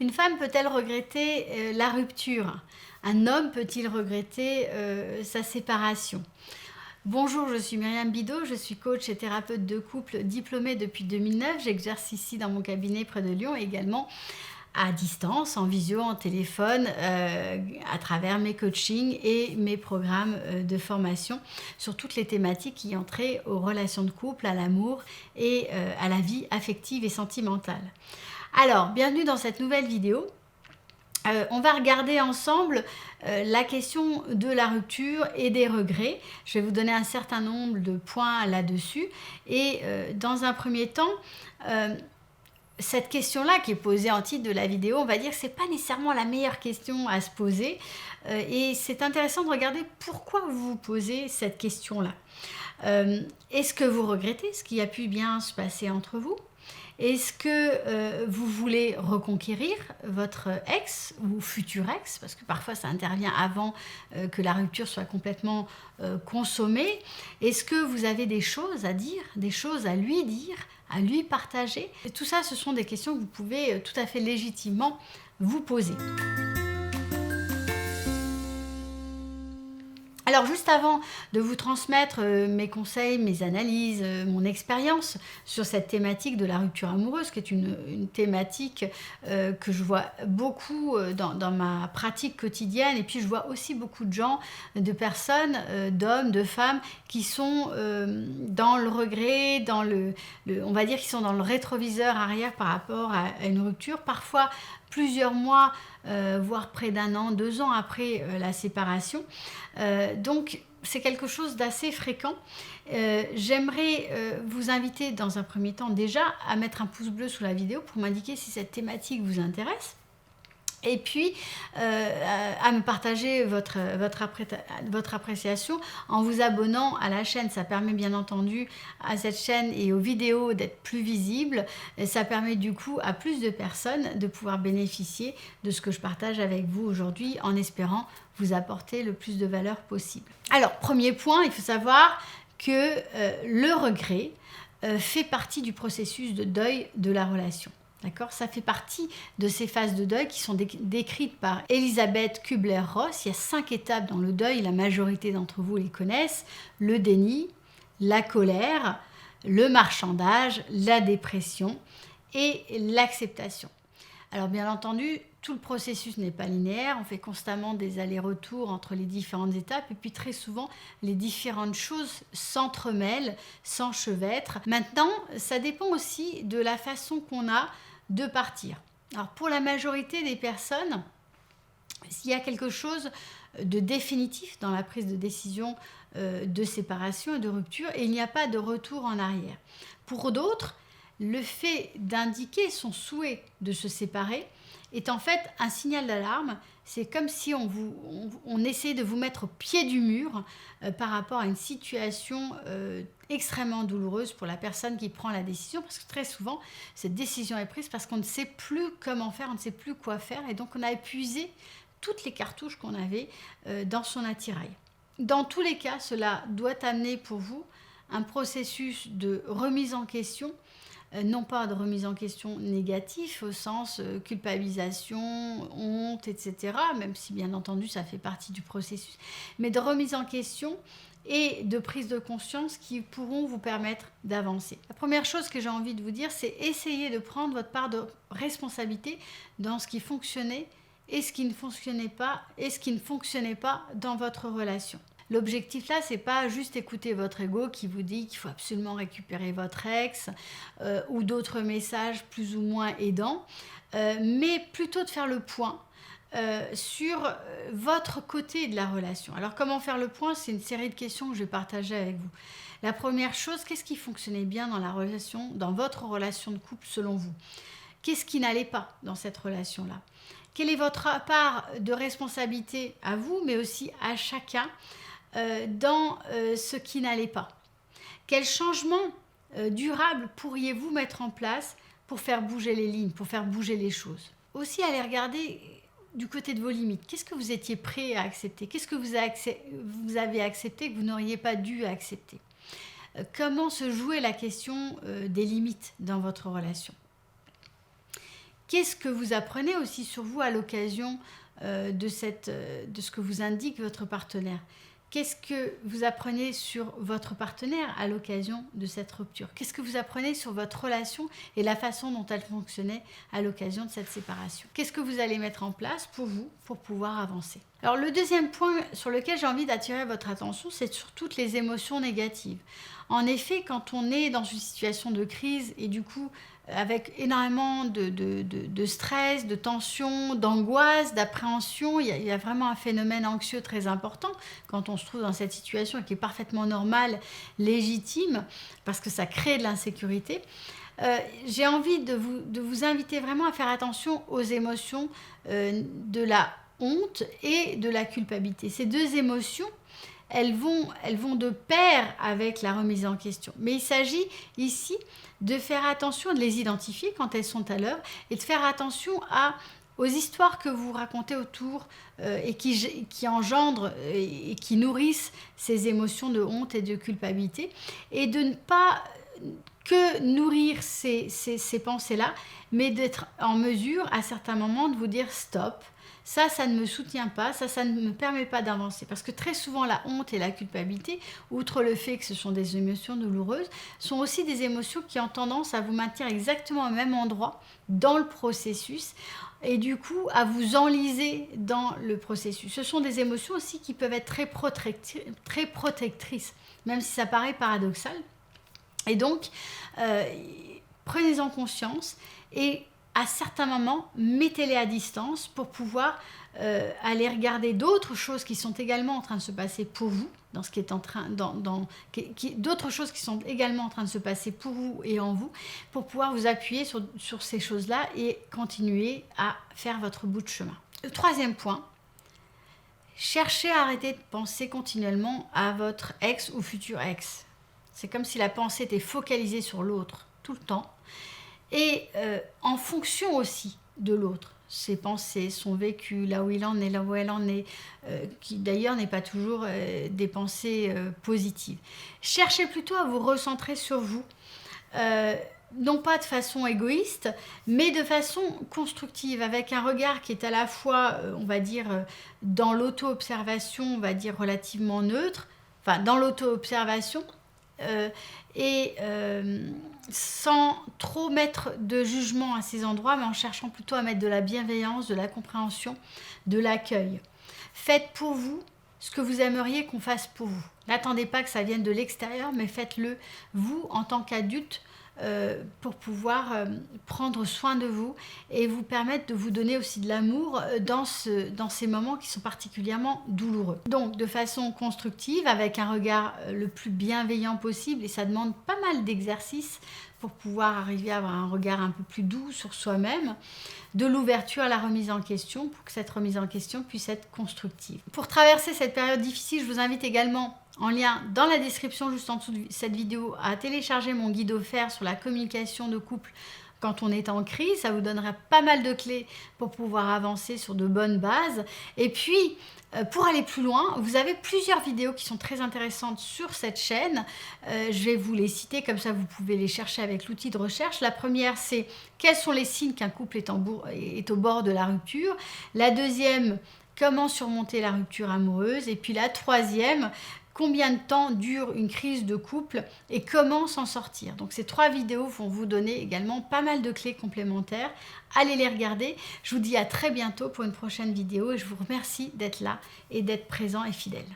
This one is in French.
Une femme peut-elle regretter la rupture? Un homme peut-il regretter sa séparation? Bonjour, je suis Myriam Bidot, je suis coach et thérapeute de couple diplômée depuis 2009. J'exerce ici dans mon cabinet près de Lyon, également à distance, en visio, en téléphone, à travers mes coachings et mes programmes de formation sur toutes les thématiques qui ont trait aux relations de couple, à l'amour et à la vie affective et sentimentale. Alors, bienvenue dans cette nouvelle vidéo. On va regarder ensemble la question de la rupture et des regrets. Je vais vous donner un certain nombre de points là-dessus. Et dans un premier temps, cette question-là qui est posée en titre de la vidéo, on va dire que ce n'est pas nécessairement la meilleure question à se poser. Et c'est intéressant de regarder pourquoi vous vous posez cette question-là. Est-ce que vous regrettez ce qui a pu bien se passer entre vous ? Est-ce que vous voulez reconquérir votre ex ou futur ex? Parce que parfois ça intervient avant que la rupture soit complètement consommée. Est-ce que vous avez des choses à dire, des choses à lui partager? Et tout ça, ce sont des questions que vous pouvez tout à fait légitimement vous poser. Alors juste avant de vous transmettre mes conseils, mes analyses, mon expérience sur cette thématique de la rupture amoureuse, qui est une thématique que je vois beaucoup dans ma pratique quotidienne, et puis je vois aussi beaucoup de gens, de personnes, d'hommes, de femmes qui sont dans le regret, on va dire qu'ils sont dans le rétroviseur arrière par rapport à une rupture, parfois plusieurs mois, voire près d'un an, 2 ans après la séparation. Donc c'est quelque chose d'assez fréquent. J'aimerais vous inviter dans un premier temps déjà à mettre un pouce bleu sous la vidéo pour m'indiquer si cette thématique vous intéresse. Et puis à me partager votre appréciation en vous abonnant à la chaîne. Ça permet bien entendu à cette chaîne et aux vidéos d'être plus visibles. Et ça permet du coup à plus de personnes de pouvoir bénéficier de ce que je partage avec vous aujourd'hui, en espérant vous apporter le plus de valeur possible. Alors, premier point, il faut savoir que le regret fait partie du processus de deuil de la relation. D'accord ? Ça fait partie de ces phases de deuil qui sont décrites par Elisabeth Kubler-Ross. Il y a 5 étapes dans le deuil, la majorité d'entre vous les connaissent. Le déni, la colère, le marchandage, la dépression et l'acceptation. Alors bien entendu, tout le processus n'est pas linéaire, on fait constamment des allers-retours entre les différentes étapes et puis très souvent les différentes choses s'entremêlent, s'enchevêtrent. Maintenant, ça dépend aussi de la façon qu'on a de partir. Alors pour la majorité des personnes, s'il y a quelque chose de définitif dans la prise de décision de séparation et de rupture, et il n'y a pas de retour en arrière. Pour d'autres, le fait d'indiquer son souhait de se séparer est en fait un signal d'alarme. C'est comme si on essayait de vous mettre au pied du mur par rapport à une situation extrêmement douloureuse pour la personne qui prend la décision, parce que très souvent, cette décision est prise parce qu'on ne sait plus comment faire, on ne sait plus quoi faire, et donc on a épuisé toutes les cartouches qu'on avait dans son attirail. Dans tous les cas, cela doit amener pour vous un processus de remise en question, non pas de remise en question négative au sens culpabilisation, honte, etc., même si bien entendu ça fait partie du processus, mais de remise en question et de prise de conscience qui pourront vous permettre d'avancer. La première chose que j'ai envie de vous dire, c'est essayer de prendre votre part de responsabilité dans ce qui fonctionnait et ce qui ne fonctionnait pas dans votre relation. L'objectif là, c'est pas juste écouter votre ego qui vous dit qu'il faut absolument récupérer votre ex ou d'autres messages plus ou moins aidants, mais plutôt de faire le point sur votre côté de la relation. Alors comment faire le point? C'est une série de questions que je vais partager avec vous. La première chose, qu'est-ce qui fonctionnait bien dans la relation, dans votre relation de couple selon vous? Qu'est-ce qui n'allait pas dans cette relation-là? Quelle est votre part de responsabilité à vous, mais aussi à chacun dans ce qui n'allait pas? Quel changement durable pourriez-vous mettre en place pour faire bouger les lignes, pour faire bouger les choses? Aussi, allez regarder du côté de vos limites. Qu'est-ce que vous étiez prêt à accepter? Qu'est-ce que vous avez accepté que vous n'auriez pas dû accepter? Comment se jouait la question des limites dans votre relation? Qu'est-ce que vous apprenez aussi sur vous à l'occasion de ce que vous indique votre partenaire? Qu'est-ce que vous apprenez sur votre partenaire à l'occasion de cette rupture? Qu'est-ce que vous apprenez sur votre relation et la façon dont elle fonctionnait à l'occasion de cette séparation? Qu'est-ce que vous allez mettre en place pour vous, pour pouvoir avancer? Alors le deuxième point sur lequel j'ai envie d'attirer votre attention, c'est sur toutes les émotions négatives. En effet, quand on est dans une situation de crise et du coup avec énormément de stress, de tension, d'angoisse, d'appréhension, il y a vraiment un phénomène anxieux très important quand on se trouve dans cette situation qui est parfaitement normale, légitime, parce que ça crée de l'insécurité. J'ai envie de vous inviter vraiment à faire attention aux émotions de la honte et de la culpabilité. Ces deux émotions, elles vont de pair avec la remise en question. Mais il s'agit ici de faire attention, de les identifier quand elles sont à l'œuvre et de faire attention aux histoires que vous racontez autour et qui engendrent et qui nourrissent ces émotions de honte et de culpabilité, et de ne pas que nourrir ces pensées-là, mais d'être en mesure à certains moments de vous dire stop. Ça ne me soutient pas, ça ne me permet pas d'avancer. Parce que très souvent, la honte et la culpabilité, outre le fait que ce sont des émotions douloureuses, sont aussi des émotions qui ont tendance à vous maintenir exactement au même endroit dans le processus et du coup à vous enliser dans le processus. Ce sont des émotions aussi qui peuvent être très protectrices, même si ça paraît paradoxal. Et donc, prenez-en conscience et à certains moments, mettez-les à distance pour pouvoir aller regarder d'autres choses qui sont également en train de se passer pour vous, dans ce qui est en train, d'autres choses qui sont également en train de se passer pour vous et en vous, pour pouvoir vous appuyer sur ces choses-là et continuer à faire votre bout de chemin. Le troisième point, cherchez à arrêter de penser continuellement à votre ex ou futur ex. C'est comme si la pensée était focalisée sur l'autre tout le temps. Et en fonction aussi de l'autre, ses pensées, son vécu, là où il en est, là où elle en est, qui d'ailleurs n'est pas toujours des pensées positives. Cherchez plutôt à vous recentrer sur vous, non pas de façon égoïste, mais de façon constructive, avec un regard qui est à la fois, on va dire, dans l'auto-observation, on va dire relativement neutre, enfin dans l'auto-observation, et sans trop mettre de jugement à ces endroits, mais en cherchant plutôt à mettre de la bienveillance, de la compréhension, de l'accueil. Faites pour vous ce que vous aimeriez qu'on fasse pour vous. N'attendez pas que ça vienne de l'extérieur, mais faites-le vous en tant qu'adulte pour pouvoir prendre soin de vous et vous permettre de vous donner aussi de l'amour dans ces moments qui sont particulièrement douloureux. Donc de façon constructive, avec un regard le plus bienveillant possible, et ça demande pas mal d'exercices pour pouvoir arriver à avoir un regard un peu plus doux sur soi-même, de l'ouverture à la remise en question pour que cette remise en question puisse être constructive. Pour traverser cette période difficile, je vous invite également, en lien dans la description juste en dessous de cette vidéo, à télécharger mon guide offert sur la communication de couple quand on est en crise. Ça vous donnera pas mal de clés pour pouvoir avancer sur de bonnes bases. Et puis, pour aller plus loin, vous avez plusieurs vidéos qui sont très intéressantes sur cette chaîne. Je vais vous les citer, comme ça vous pouvez les chercher avec l'outil de recherche. La première, c'est quels sont les signes qu'un couple est au bord de la rupture. La deuxième, comment surmonter la rupture amoureuse. Et puis la troisième, combien de temps dure une crise de couple et comment s'en sortir. Donc ces 3 vidéos vont vous donner également pas mal de clés complémentaires. Allez les regarder. Je vous dis à très bientôt pour une prochaine vidéo et je vous remercie d'être là et d'être présent et fidèle.